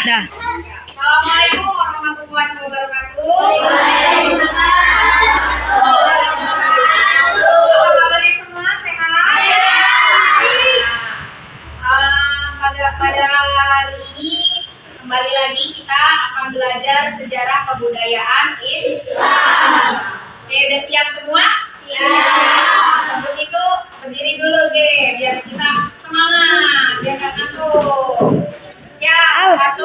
Dah. Assalamualaikum warahmatullahi wabarakatuh. Apa kabarnya semua? Sehat? Pada hari ini kembali lagi kita akan belajar sejarah kebudayaan Islam. Oke, udah siap semua? Siap. Sebelum itu berdiri dulu deh, biar kita semangat, biar nggak ngantuk. Siap, 1,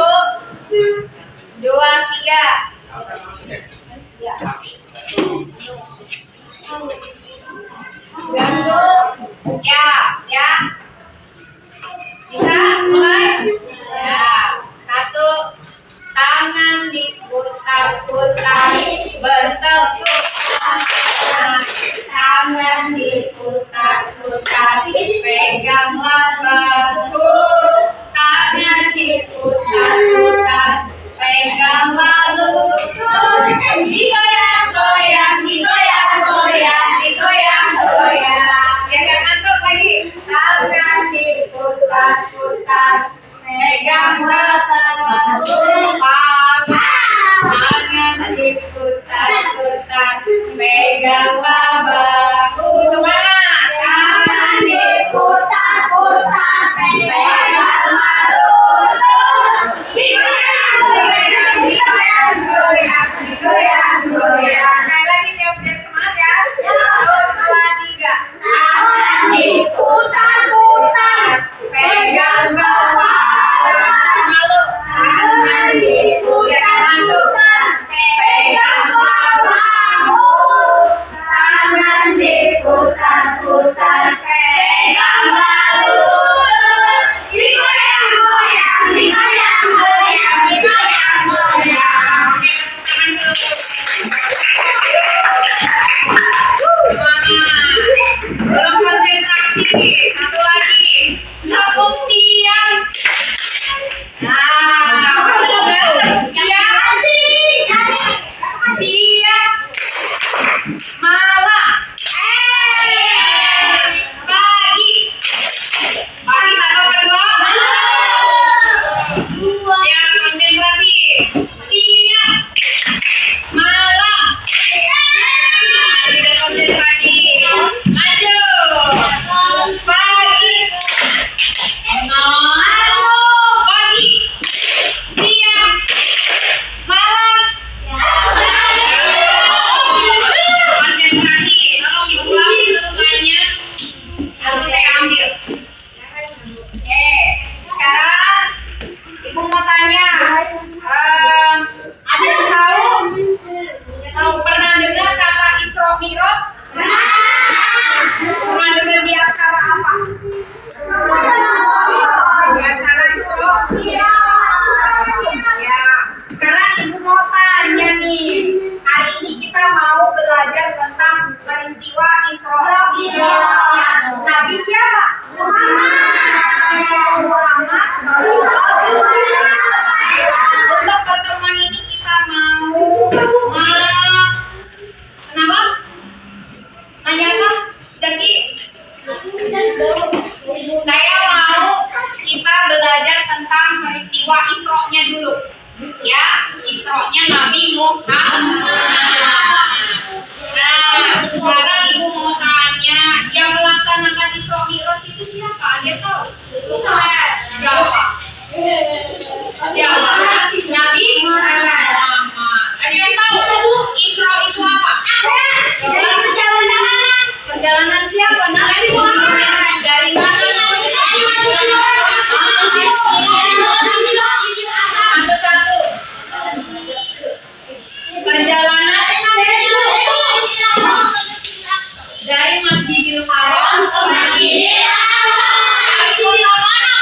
2, 3. Ya. Siap, ya. Bisa mulai? Ya. 1, tangan diputar-putar, bertepuk tangan. Tangan diputar-putar, peganglah bahu. Tangan diputar-putar, peganglah lutut. Digoyang-goyang, digoyang-goyang, digoyang-goyang. Ya kan ngantuk lagi. Tangan diputar-putar, peganglah bahu. Tangan diputar-putar, peganglah bahu. Semangat. Tangan diputar-putar, peganglah lutut. Digoyang-goyang, digoyang-goyang, digoyang-goyang. Sekali lagi jawab semangat ya. 1, 2, 3. Tangan diputar-putar, pegang kepala. Malu. Tangan diputar-putar, pegang bahu. Tangan diputar-putar, pegang lutut. Digoyang-goyang, digoyang-goyang, digoyang-goyang. Belum konsentrasi. Satu lagi. Tepuk siang. Nah, siang. Siang. Malam. Pagi. Pagi 1 apa 2? Siap, konsentrasi. Siang. Malam. Tidak konsentrasi. Maju. Pagi. Pagi. Siang. Malam. Konsentrasi. Tolong diulang itu semuanya. Lalu saya ambil. Oke. Sekarang Ibu mau tanya. Ada yang tahu pernah dengar kata Isra Mi'raj? Pernah dengar di acara apa? Di acara Isra Mi'raj. Ya. Sekarang Ibu mau tanya nih. Hari ini kita mau belajar tentang peristiwa Isra Mi'raj. Nabi siapa? Muhammad. Untuk pertemuan ini kita mau kenapa? Tanya apa? Jadi saya mau kita belajar tentang peristiwa Isra-nya dulu. Ya, Isra-nya Nabi Muhammad. Nah, sekarang Ibu mau tanya, yang melaksanakan Isra Mi'raj itu siapa? Dia tahu? Siapa? Siapa? Nabi Muhammad. Ada yang tahu? Isra itu apa? Perjalanan siapa? Nabi Muhammad. Dari mana? Satu-satu. Perjalanan dari Masjidil Haram ke Masjidil Aqsa. Dari kota mana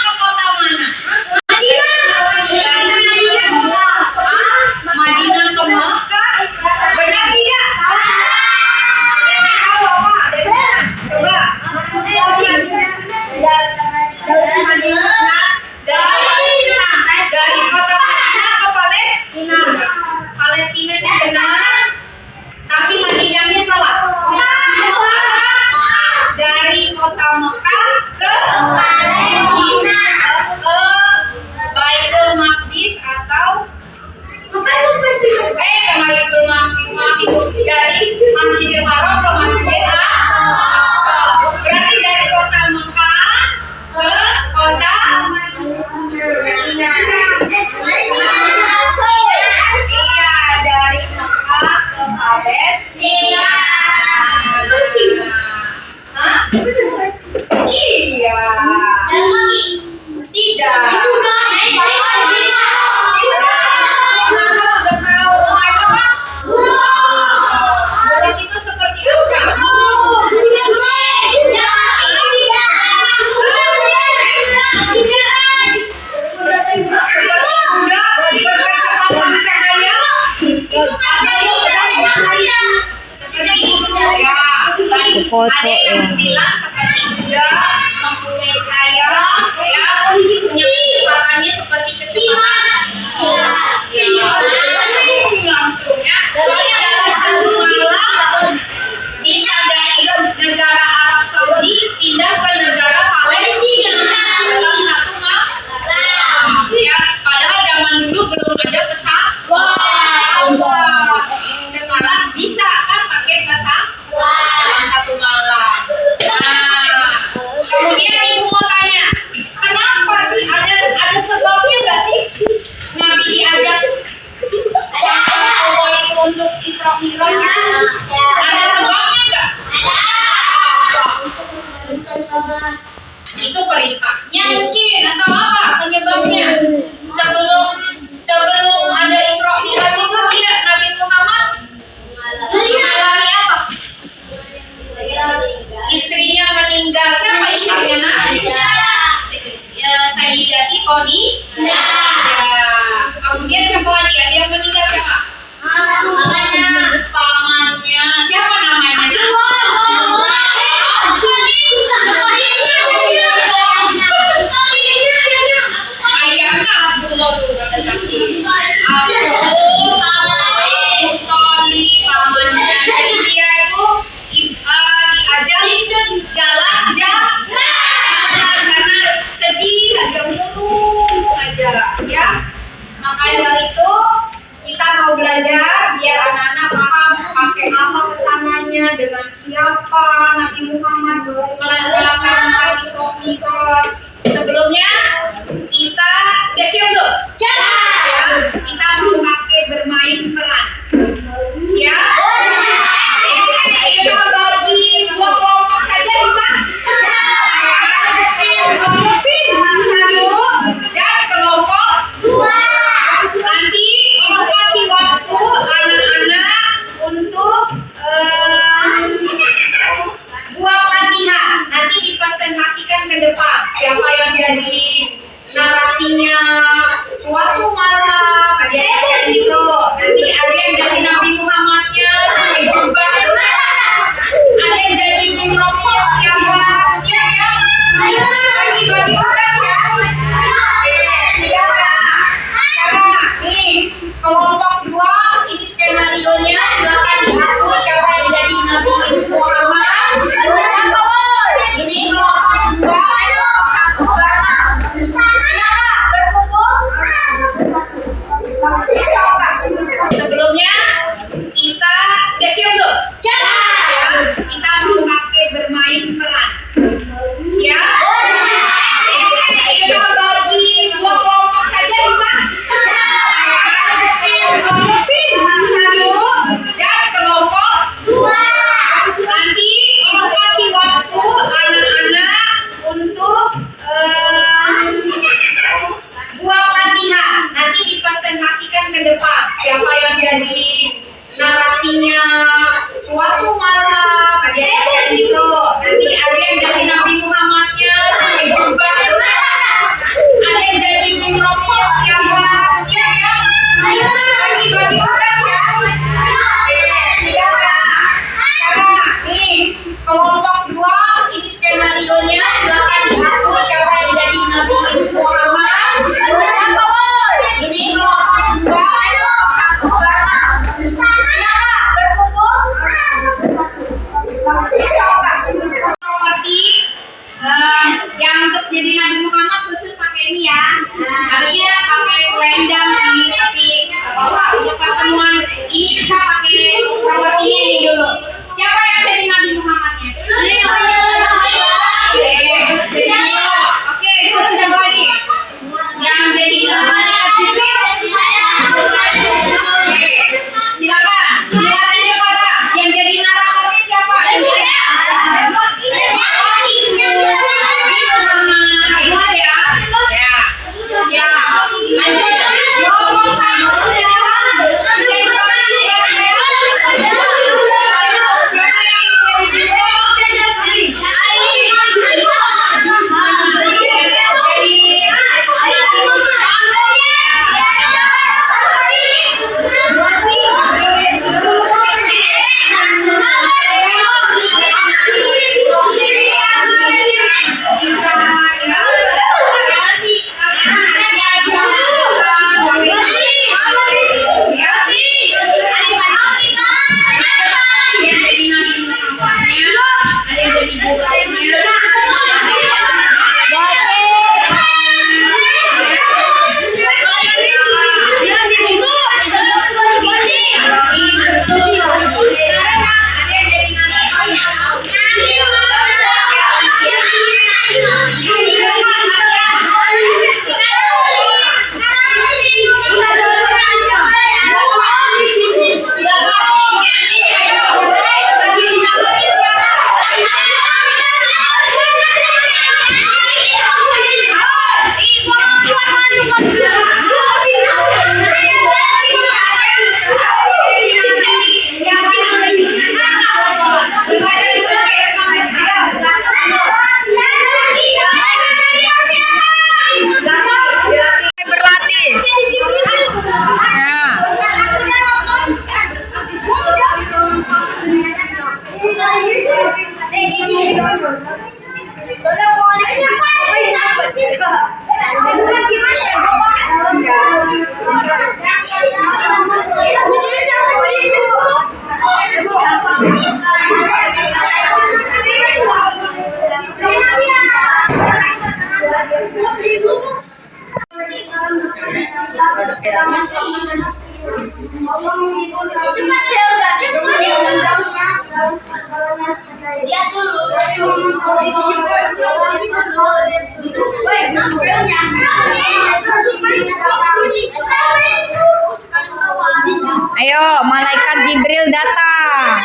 Tidak. Kita sudah tahu mereka apa? Burak itu seperti apa? Foto ada yang bilang seperti kuda, mempunyai sayap, ya, punya kecepatannya seperti kecepatan. Langsung ya. Soalnya dalam satu malam bisa dari negara Arab Saudi pindah ke negara Palestina dalam satu malam. Ya, padahal zaman dulu belum ada pesawat. Sekarang bisa kan pakai pesawat. Satu malam. Nah, kemudian ibu mau tanya, kenapa sih ada sebabnya nggak sih Nabi diajak Allah itu untuk Isra Mi'raj? Ada sebabnya nggak? Itu perintahnya mungkin atau apa penyebabnya? Sebelum ada Isra Mi'raj itu dia Nabi Muhammad mengalami apa? Istrinya meninggal. Siapa istrinya? Sayyidati Khadijah. Kemudian siapa lagi? Ada yang meninggal siapa? Pamannya. Siapa namanya? Ayahnya Abdullah tuh kata tadi. Abu Thalib pamannya. Jadi dia itu diajar jalan karena sedih aja mulu aja ya. Makanya dari itu kita mau belajar biar anak-anak paham pakai apa kesananya, dengan siapa Nabi Muhammad melaksanakan Isra Mi'raj. Sebelumnya kita udah siap belum? Siap. Ya, kita mau pakai bermain peran. Siap? Kita bagi dua kelompok saja bisa? Kelompok satu dan kelompok dua. Nanti ibu kasih waktu anak-anak untuk buat latihan. Nanti dipresentasikan ke depan. Siapa yang jadi narasinya suatu malam kayak gitu. Nanti ada yang jadi Nabi Muhammadnya, pakai jubah. Ada yang jadi mikrofon siapa? Siap ya? Ayo bagi-bagi tugas ya. Sekarang nih kelompok dua ini skenario-nya silakan diatur siapa yang jadi Nabi Muhammad. Siapa bos? Ini kelompok dua. Satu berkumpul. Sebelumnya kita udah siap belum? Siap. Ya, kita mau pakai bermain peran. Siap? Kita bagi dua kelompok saja bisa? Kelompok satu dan kelompok dua. Nanti ibu kasih waktu anak-anak untuk buat latihan. Nanti dipresentasikan ke depan. Siapa yang jadi narasinya suatu malam kayak gitu. Nanti ada yang jadi Nabi Muhammadnya, pakai jubah. Ada yang jadi mikrofon siapa? Siap ya? Ayo bagi-bagi tugas ya. Sekarang nih kelompok dua ini skenario-nya silakan diatur siapa yang jadi Nabi Muhammad. Siapa bos? Ini kelompok dua. Satu berkumpul. Seperti yang untuk jadi Nabi Muhammad khusus pakai ini ya. Harusnya pakai selendang sih, tapi apa untuk pertemuan ini kita pakai proporsinya ini dulu. Siapa yang jadi Nabi Muhammadnya? Ayo, malaikat Jibril datang.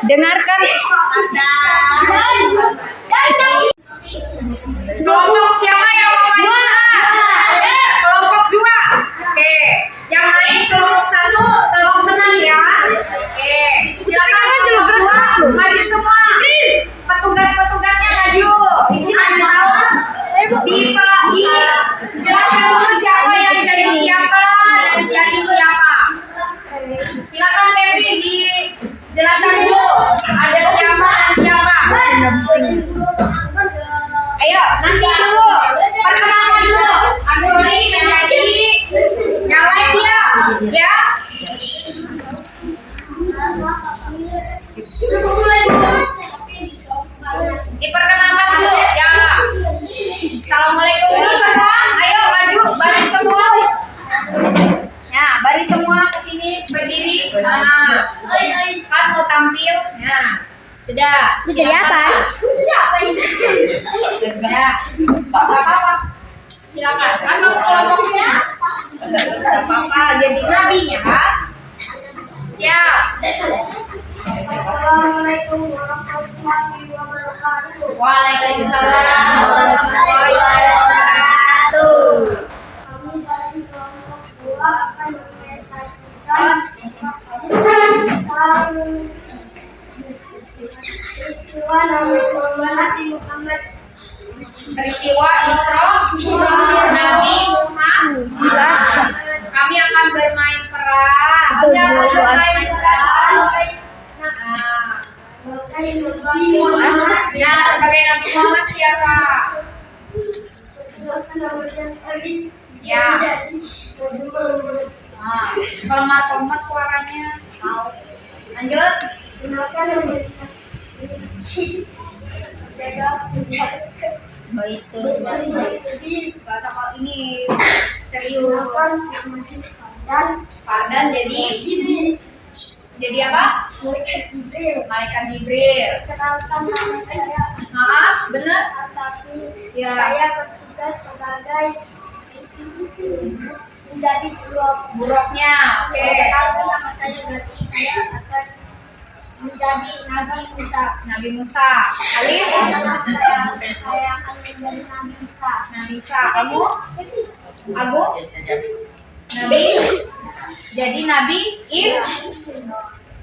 Dengarkan. Kelompok siapa yang mau maju? Kelompok 2. Oke, yang lain kelompok 1 tolong tenang ya. Oke, silakan kelompok 2 maju semua. Petugas-petugasnya maju. Isi ada tahu. Dijelaskan dulu siapa yang jadi siapa dan jadi siapa. Silakan Kevin dijelaskan dulu ada siapa dan siapa. Ayo nanti dulu perkenalkan dulu. Ansori menjadi yang lain dia ya. Diperkenalkan dulu ya. Assalamualaikum dulu semua. Ayo maju baris semua. Ya baris semua ke sini berdiri. Nah, kan mau tampil. Nah sudah. Jadi apa? Sudah. Apa-apa. Silakan. Kan mau kelompoknya. Tidak apa-apa. Jadi nabinya kan. Siap. Assalamualaikum warahmatullahi wabarakatuh. Waalaikumsalam warahmatullahi wabarakatuh. Kami dari kelompok 2 akan mempresentasikan tentang peristiwa Nabi Muhammad. Peristiwa Isra Nabi Muhammad. Kami akan bermain peran. Nah, sebagai Nabi Muhammad siapa? Ya. Nah, kelemar-kelemar suaranya. Lanjut. Baitul Maqdis. Bahasa kok ini serius. Fardan jadi apa? Malaikat Jibril. Kenalkan nama saya. Benar? Tapi Ya. saya bertugas sebagai menjadi Buruknya. Oke. Kenalkan nama saya Gadi. Saya akan menjadi Nabi Musa. Nabi Musa. Khalid? Saya akan menjadi Nabi Isa. Nabi Isa. Kamu? Agung? Nabi? Jadi Nabi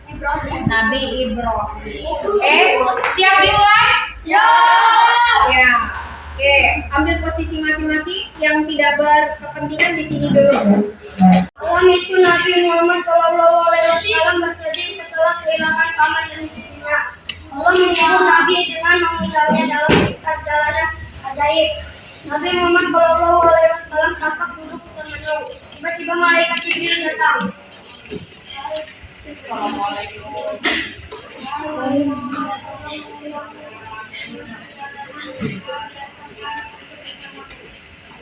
Ibrahim. Nabi Ibrahim. Siap dimulai? Siap. Ya. Oke, ambil posisi masing-masing yang tidak berkepentingan di sini dulu. Malam itu Nabi Muhammad SAW bersedih setelah kehilangan paman dan istrinya. Allah menyuruh Nabi dengan memudahnya dalam perjalanan ajaib. Nabi Muhammad SAW tampak duduk termenung. Tiba-tiba malaikat Jibril datang. Assalamualaikum.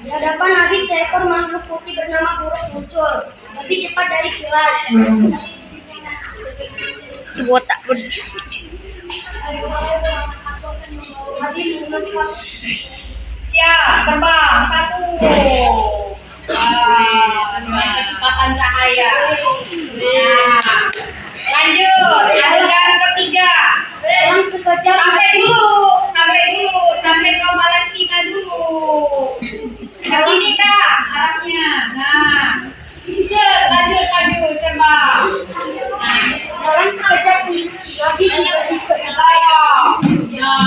Di hadapan Nabi seekor makhluk putih bernama burung muncul, lebih cepat dari kilat. Botak. Nabi Muhammad Siap, terbang. 1. Dengan kecepatan cahaya. Nah, lanjut. Adegan ketiga. dalam sekejap Sampai ke Palestina dulu. Ke sini Kak, arahnya. Nah, lanjut terbang. Nah, dalam sekejap Nabi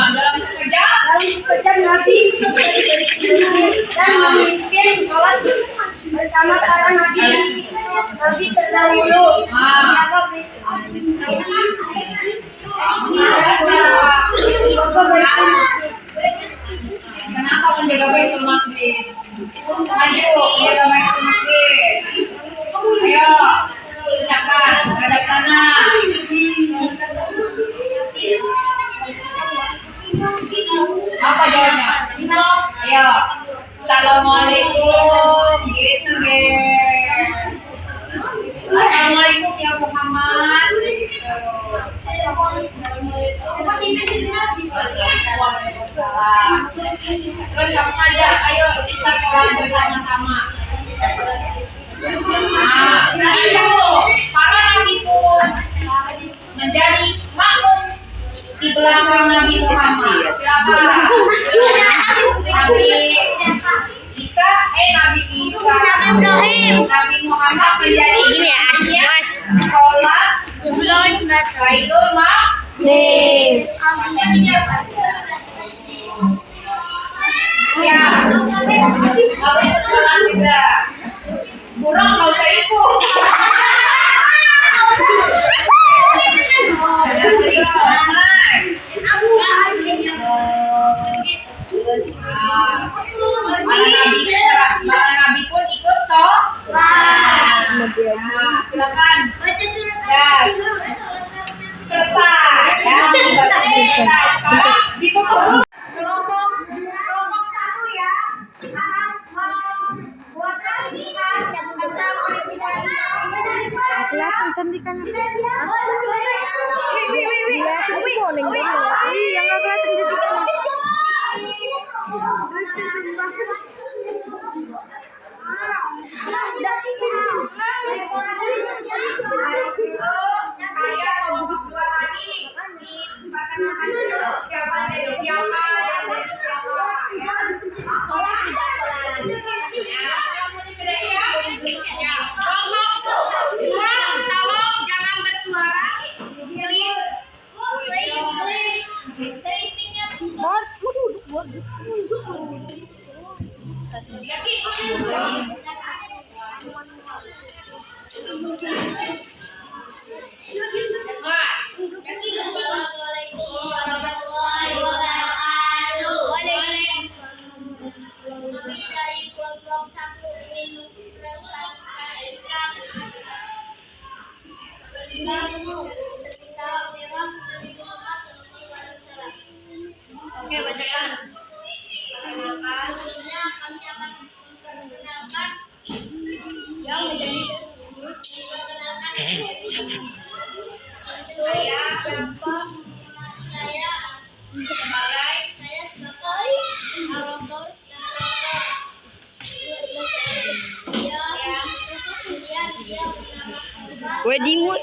dalam sekejap Nabi dan memimpin sholat bersama para nabi terdahulu. Kenapa penjaga Baitul Maqdis? Maju, penjaga Baitul Maqdis. Ayo, ucapkan hadap kanan. Apa jawabnya? Ayo, assalamualaikum. Gitu guys. Terus kamu ngajak, ayo kita sholat bersama-sama. Ayo, para nabi pun menjadi makmum di belakang Nabi Muhammad. Silakan. Nabi Isa, Nabi Muhammad menjadi imamnya sholat Baitul Maqdis. Ya, kalau itu sholat juga. Kurang nggak usah ikut. Ya, serius. Para nabi pun ikut sholat. Nah, silakan. Ya, selesai. Ya, ibadah selesai. Sekarang ditutup dulu. Kelompok satu ya akan membuatkan latihan tentang peristiwa Kelihatan cantikan. Kelihatan sih kuning banget. Iya, nggak kelihatan cantikan. Kayak kelompok dua tadi ditempatkan makan dulu. Siapa jadi siapa dan jadi siapa. Sudah siap? Ya. Kelompok dua, tolong jangan bersuara. Please. Oke, bacakan. Sebelumnya kami akan memperkenalkan yang menjadi saya siapa? Saya sebagai Arator. Kemudian dia bernama Wedding mood.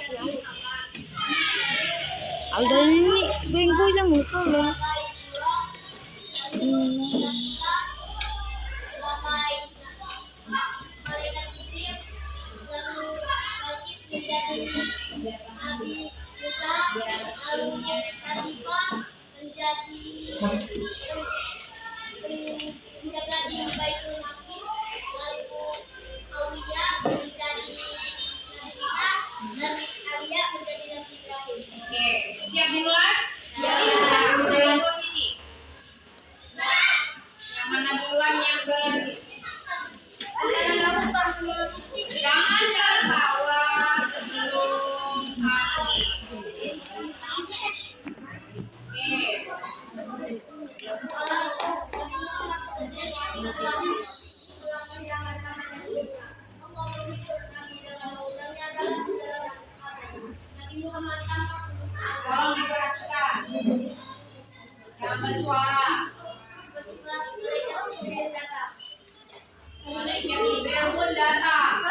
Ada ini bengko yang lucu loh. menjaga di Baitul Maqdis, lalu Aulia menjadi Nabi Isa dan Alia menjadi Nabi Ibrahim. Oke, siap dimulai? Siap. Dalam posisi. Yang mana duluan yang jangan tertawa sebelum kaki. Tolong diperhatikan. Jangan bersuara. Malaikat Jibril pun datang.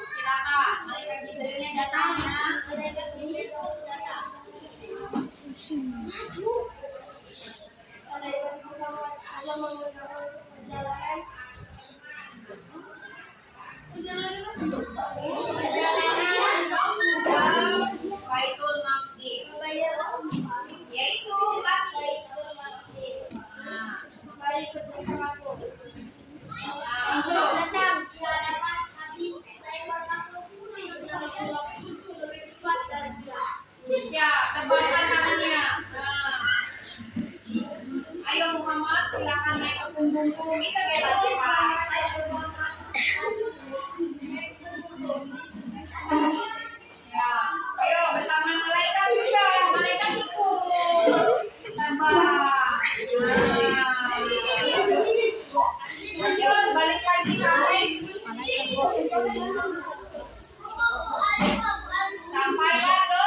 Silakan, Malaikat Jibrilnya datang ya. Baitul Maqdis. Yaitu kaki. Nah, langsung. Ya, terbangkan tangannya. Nah. Ayo Muhammad, silakan naik ke punggungku. Kita beda kepala. Ya, ayo bersama malaikat juga. Malaikat ikut. Terbang. Lanjut, balik lagi sampai. Sampailah ke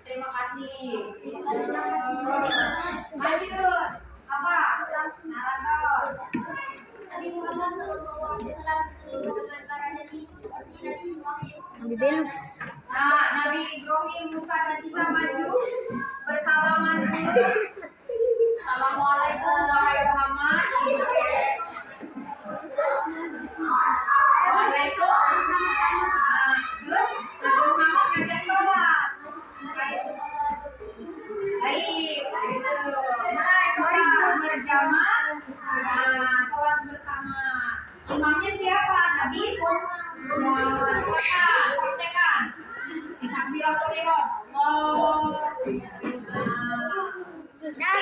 Terima kasih. Lanjut. Apa? Narator. Nabi Muhammad SAW dengan para nabi seperti Nabi Ibrahim. Nabi Belu. Nah, Nabi Ibrahim, Musa dan Isa maju bersalaman dulu. Assalamualaikum wahai Muhammad. Waalaikumsalam. Nah, terus Nabi Muhammad ngajak sholat. Baik, itu. Nah, sholat berjamaah. Nah, sholat bersama. Imamnya siapa? Nabi Muhammad. Silakan, praktekan. Takbiratul ihram. Oh. Ya.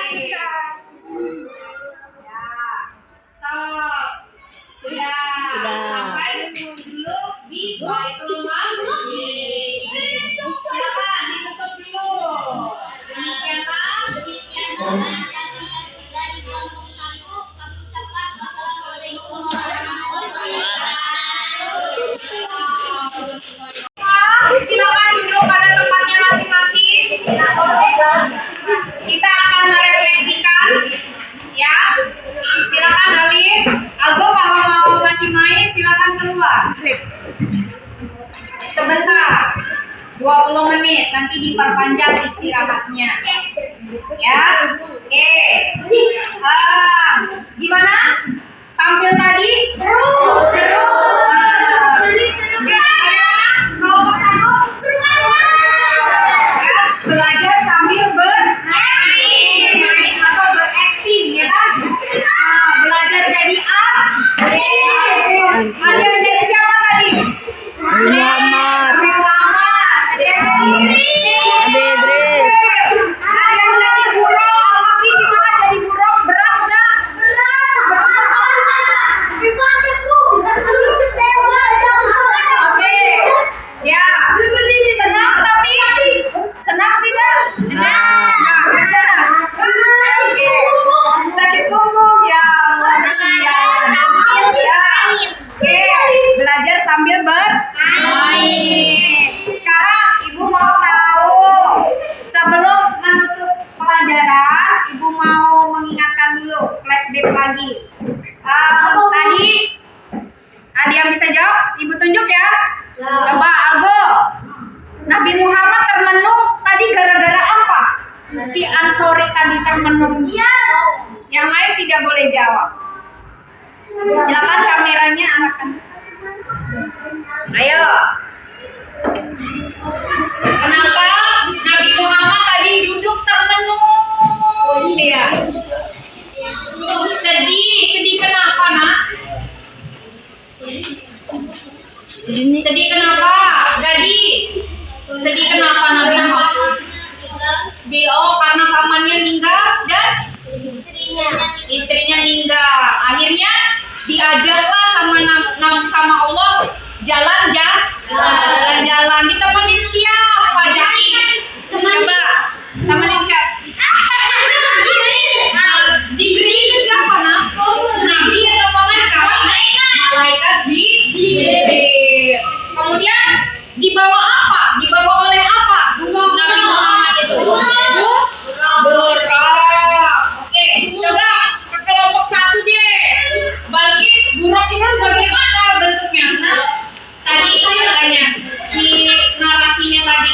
Stop. Sudah. Sampai dulu di Baitul Maqdis. Silakan ditutup dulu. Demikianlah. Terima kasih dari kelompok 1. Kami ucapkan wassalamualaikum warahmatullahi wabarakatuh. Silakan duduk pada tempatnya masing-masing. Kita akan merefleksikan, ya. Silakan Alif, Algo kalau mau masih main silakan keluar. Sebentar, 20 menit nanti diperpanjang istirahatnya. Ya, oke. Gimana? Tampil tadi? Seru. Kelompok 1 ya, belajar sambil bermain atau berakting, ya kan? Belajar jadi ada yang jadi siapa tadi? Muhammad. Ada yang jadi Nabi Idris. ada yang jadi buruk. Alfi gimana jadi buruk? Berat nggak? Oke, ya. Senang tidak? Nggak senang. Oke. Sakit punggung ya. Kasihan. Ya. Oke, belajar sambil bermain. Sekarang Ibu mau tahu, sebelum menutup pelajaran, Ibu mau mengingatkan dulu, flashback lagi. Tadi ada yang bisa jawab? Ibu tunjuk ya. Coba Algo. Nabi Muhammad termenung tadi gara-gara apa? Si Ansori tadi termenung. Yang lain tidak boleh jawab. Silakan kameranya arahkan ke sana. Ayo. Kenapa Nabi Muhammad tadi duduk termenung dia? Sedih kenapa, Nak? Sedih kenapa? Gadi. Sedih kenapa Nabi Muhammad? Karena pamannya meninggal dan istrinya meninggal. Akhirnya diajarlah sama Allah jalan-jalan. Ditemenin siapa? Jaki. Coba temenin siapa? Jibril siapa, Nak? Nabi atau malaikat? Malaikat Jibril. Kemudian dibawa apa? Dibawa oleh apa? Nabi Muhammad itu burak. Oke, coba ke kelompok 1 deh. Balkis, burak itu bagaimana bentuknya? Nah, tadi saya tanya di narasinya tadi.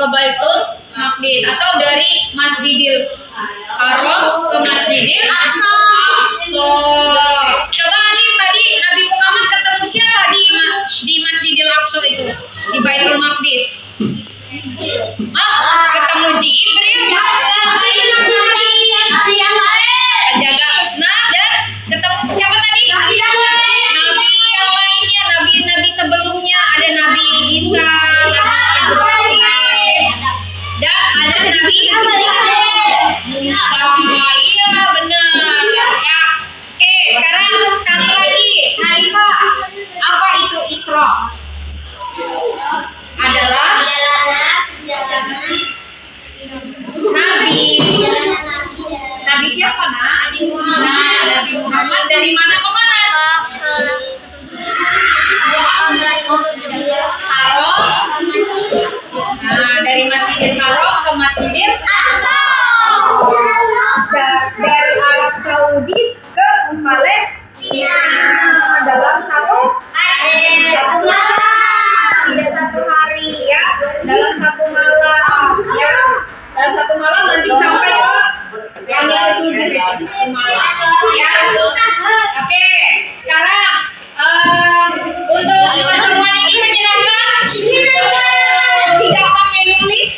ke Baitul Maqdis atau dari Masjidil Haram ke Masjidil Aqsa. Coba Alif, tadi Nabi Muhammad ketemu siapa di Masjidil Aqsa itu, di Baitul Maqdis? Ketemu Jibril, penjaga. Nah, dan ketemu siapa tadi? Nabi yang lainnya, nabi-nabi sebelumnya, ada Nabi Isa, Nabi Ibrahim, dan ada Nabi Musa. Iya benar ya. Oke, sekarang sekali lagi Nadifa, apa itu Isra? Adalah Nabi siapa nak? Nabi Muhammad dari mana ke mana? Haram. Nah, dari Masjidil Haram ke Masjidil Aqsa. Dari Arab Saudi ke Palestina dalam satu malam. Tidak satu hari ya, dalam satu malam ya. Dalam satu malam nanti sampai ke yang ke-7 satu malam ya. Oke, sekarang untuk pertemuan ini menyenangkan, tidak pakai nulis